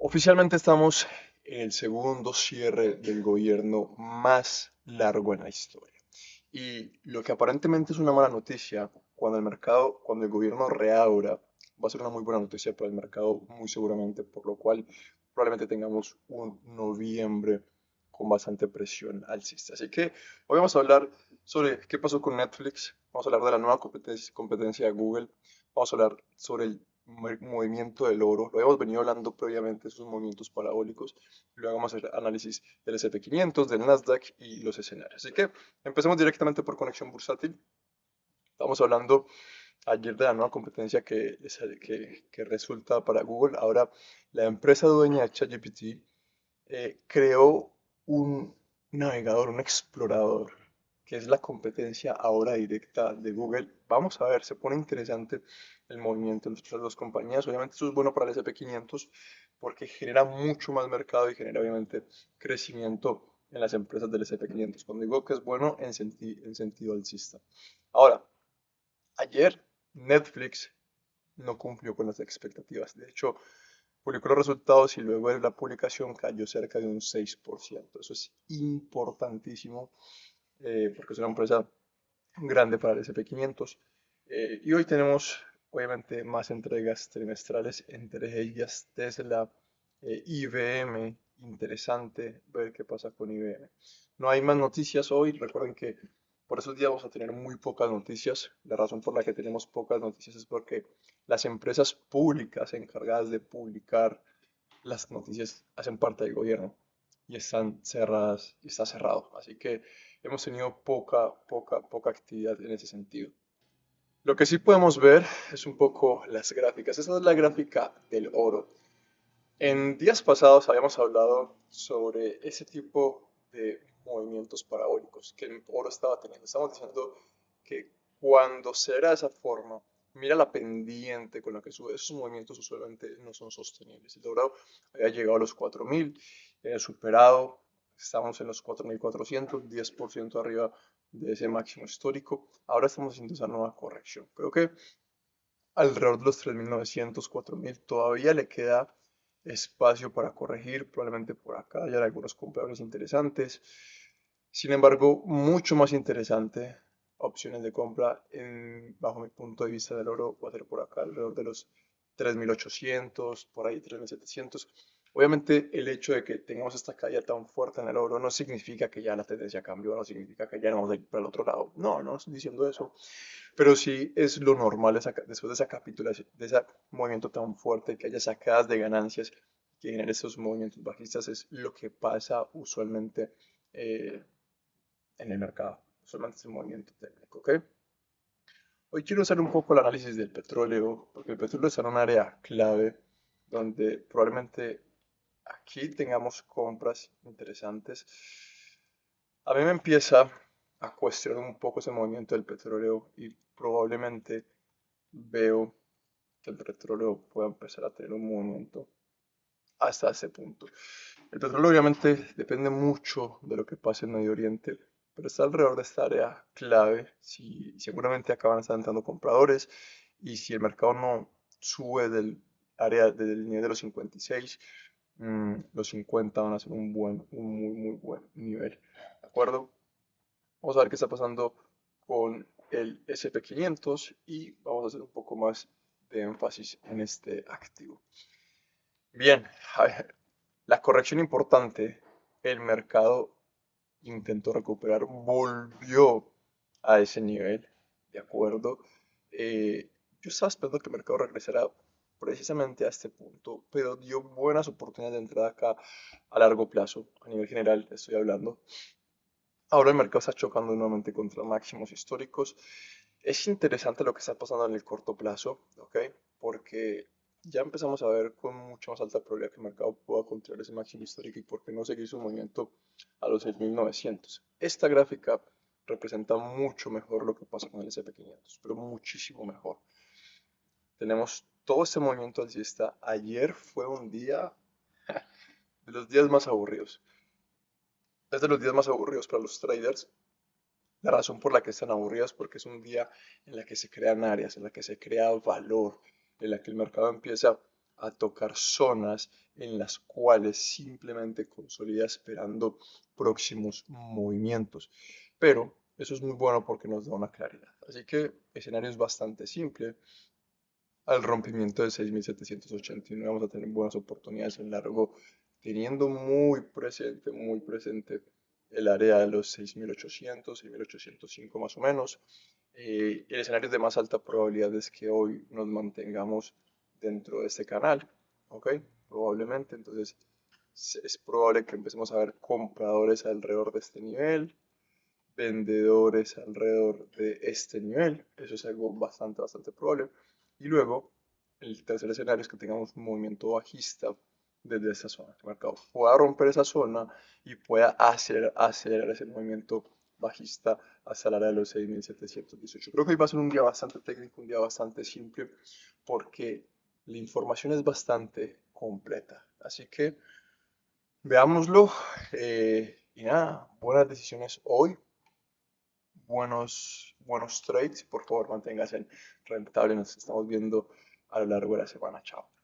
Oficialmente estamos en el segundo cierre del gobierno más largo en la historia. Y lo que aparentemente es una mala noticia, cuando el gobierno reabra, va a ser una muy buena noticia para el mercado, muy seguramente, por lo cual probablemente tengamos un noviembre con bastante presión alcista. Así que hoy vamos a hablar sobre qué pasó con Netflix, vamos a hablar de la nueva competencia de Google, vamos a hablar sobre el movimiento del oro. Lo habíamos venido hablando previamente, esos movimientos parabólicos. Luego vamos a hacer análisis del S&P 500, del Nasdaq y los escenarios. Así que empecemos directamente por conexión bursátil. Estamos hablando ayer de la nueva competencia que resulta para Google. Ahora, la empresa dueña de ChatGPT creó un navegador, un explorador, que es la competencia ahora directa de Google. Vamos a ver, se pone interesante el movimiento entre las dos compañías. Obviamente eso es bueno para el S&P 500 porque genera mucho más mercado y genera obviamente crecimiento en las empresas del S&P 500. Cuando digo que es bueno en sentido alcista. Ahora, ayer Netflix no cumplió con las expectativas. De hecho, publicó los resultados y luego de la publicación cayó cerca de un 6%. Eso es importantísimo porque es una empresa grande para el S&P 500. Y hoy tenemos, obviamente, más entregas trimestrales, entre ellas Tesla, IBM. Interesante ver qué pasa con IBM. No hay más noticias hoy. Recuerden que por esos días vamos a tener muy pocas noticias. La razón por la que tenemos pocas noticias es porque las empresas públicas encargadas de publicar las noticias hacen parte del gobierno y están cerradas y está cerrado. Así que hemos tenido poca actividad en ese sentido. Lo que sí podemos ver es un poco las gráficas. Esa es la gráfica del oro. En días pasados habíamos hablado sobre ese tipo de movimientos parabólicos que el oro estaba teniendo. Estamos diciendo que cuando se da de esa forma, mira la pendiente con la que sube. Esos movimientos usualmente no son sostenibles. El oro había llegado a los 4.000, superado, estamos en los 4.400, 10% arriba de ese máximo histórico. Ahora estamos haciendo esa nueva corrección. Creo que alrededor de los 3.900, 4.000 todavía le queda espacio para corregir, probablemente por acá hay algunos compradores interesantes. Sin embargo, mucho más interesante opciones de compra bajo mi punto de vista del oro va a ser por acá alrededor de los 3.800, por ahí 3.700. Obviamente el hecho de que tengamos esta caída tan fuerte en el oro no significa que ya la tendencia cambió, no significa que ya no vamos a ir para el otro lado. No, no estoy diciendo eso. Pero sí es lo normal después de esa capitulación, de ese movimiento tan fuerte, que haya sacadas de ganancias, que genere esos movimientos bajistas, es lo que pasa usualmente eh, en el mercado. Usualmente es un movimiento técnico, ¿ok? Hoy quiero hacer un poco el análisis del petróleo, porque el petróleo está en un área clave donde probablemente aquí tengamos compras interesantes. A mí me empieza a cuestionar un poco ese movimiento del petróleo y probablemente veo que el petróleo pueda empezar a tener un movimiento hasta ese punto. El petróleo obviamente depende mucho de lo que pase en Medio Oriente, pero está alrededor de esta área clave. Si seguramente acaban entrando compradores y si el mercado no sube del área del nivel de los 56, los 50 van a ser un muy buen nivel. ¿De acuerdo? Vamos a ver qué está pasando con el S&P 500 y vamos a hacer un poco más de énfasis en este activo. Bien, la corrección importante, el mercado intentó recuperar, volvió a ese nivel, ¿de acuerdo? Yo estaba esperando que el mercado regresara precisamente a este punto, pero dio buenas oportunidades de entrada acá a largo plazo, a nivel general estoy hablando. Ahora el mercado está chocando nuevamente contra máximos históricos. Es interesante lo que está pasando en el corto plazo, ¿ok? Porque ya empezamos a ver con mucha más alta probabilidad que el mercado pueda controlar ese máximo histórico y por qué no seguir su movimiento a los 6.900. Esta gráfica representa mucho mejor lo que pasa con el S&P 500, pero muchísimo mejor. Tenemos todo este movimiento alcista. Ayer fue un día de los días más aburridos. Es de los días más aburridos para los traders. La razón por la que están aburridas es porque es un día en la que se crean áreas, en la que se crea valor, en la que el mercado empieza a tocar zonas en las cuales simplemente consolida esperando próximos movimientos. Pero eso es muy bueno porque nos da una claridad. Así que el escenario es bastante simple. Al rompimiento de 6.789 vamos a tener buenas oportunidades en largo, teniendo muy presente el área de los 6.800, 6.805 más o menos. El escenario de más alta probabilidad es que hoy nos mantengamos dentro de este canal, ¿ok? Probablemente, entonces es probable que empecemos a ver compradores alrededor de este nivel, vendedores alrededor de este nivel. Eso es algo bastante probable. Y luego, el tercer escenario es que tengamos un movimiento bajista desde esta zona. El mercado pueda romper esa zona y pueda acelerar ese movimiento bajista hasta el área de los 6.718. Creo que hoy va a ser un día bastante técnico, un día bastante simple, porque la información es bastante completa. Así que veámoslo. Y nada, buenas decisiones hoy, buenos trades. Por favor, manténgase rentable. Nos estamos viendo a lo largo de la semana. Chao.